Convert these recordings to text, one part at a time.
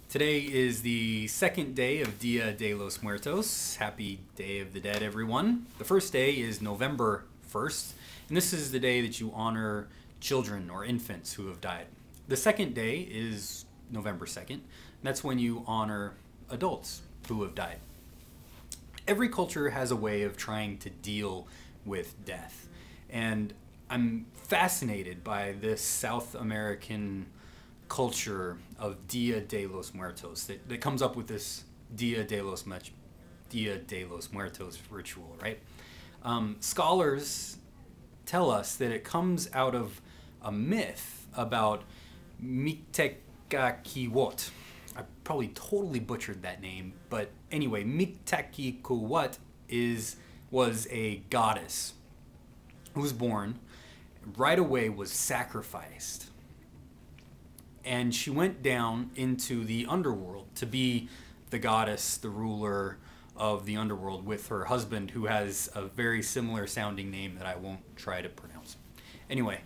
Today is the second day of Dia de los Muertos. Happy Day of the Dead, everyone. The first day is November 1st, and this is the day that you honor children or infants who have died. The second day is November 2nd, and that's when you honor adults who have died. Every culture has a way of trying to deal with death, and I'm fascinated by this South American culture of Dia de los Muertos that comes up with this Dia de los Muertos ritual, right? Scholars tell us that it comes out of a myth about Mictecacihuatl. I probably totally butchered that name, but anyway, Mictecacihuatl was a goddess who was born, right away was sacrificed, and she went down into the underworld to be the goddess, the ruler of the underworld, with her husband, who has a very similar sounding name that I won't try to pronounce. Anyway,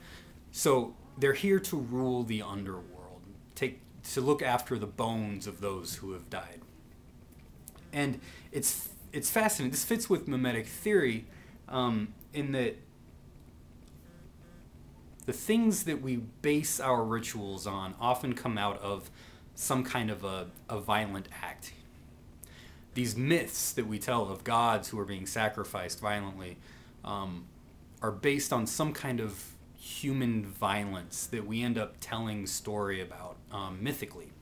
so they're here to rule the underworld, to look after the bones of those who have died. And it's fascinating. This fits with mimetic theory in that the things that we base our rituals on often come out of some kind of a violent act. These myths that we tell of gods who are being sacrificed violently are based on some kind of human violence that we end up telling story about mythically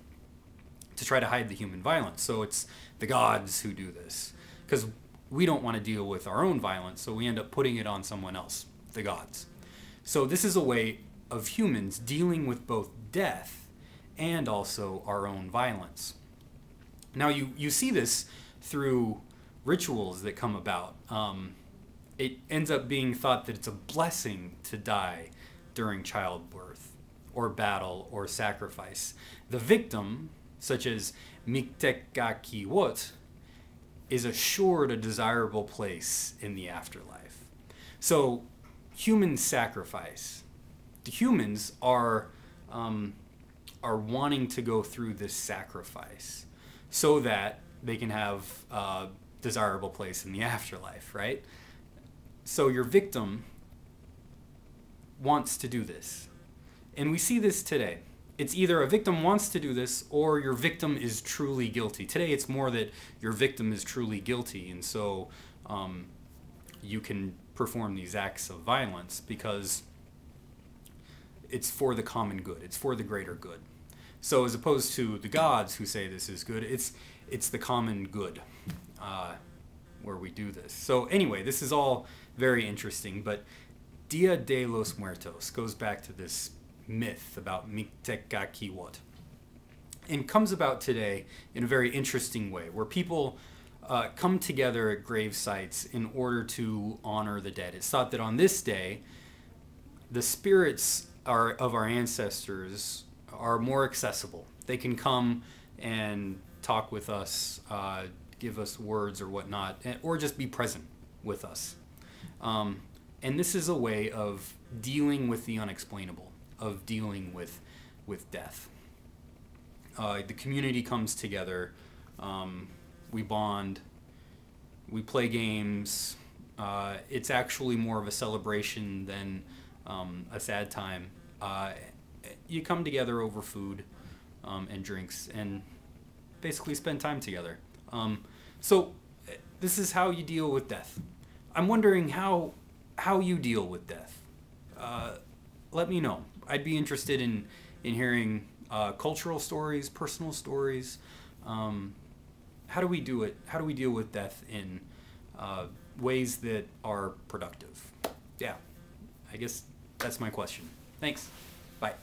to try to hide the human violence. So it's the gods who do this because we don't want to deal with our own violence, so we end up putting it on someone else, the gods. So this is a way of humans dealing with both death and also our own violence. Now you see this through rituals that come about. It ends up being thought that it's a blessing to die during childbirth or battle or sacrifice. The victim, such as Mictecacihuatl, is assured a desirable place in the afterlife. So human sacrifice. The humans are wanting to go through this sacrifice so that they can have a desirable place in the afterlife, right? So your victim wants to do this. And we see this today. It's either a victim wants to do this or your victim is truly guilty. Today it's more that your victim is truly guilty, and so you can perform these acts of violence because it's for the common good. It's for the greater good. So as opposed to the gods who say this is good, it's the common good where we do this. So anyway, this is all very interesting, but Dia de los Muertos goes back to this myth about Mictecacihuatl and comes about today in a very interesting way where people come together at grave sites in order to honor the dead. It's thought that on this day, the spirits of our ancestors are more accessible. They can come and talk with us, give us words or whatnot, or just be present with us. And this is a way of dealing with the unexplainable, of dealing with death. The community comes together. We bond, we play games. It's actually more of a celebration than a sad time. You come together over food and drinks and basically spend time together. So this is how you deal with death. I'm wondering how you deal with death. Let me know. I'd be interested in hearing cultural stories, personal stories. How do we do it? How do we deal with death in ways that are productive? Yeah, I guess that's my question. Thanks. Bye.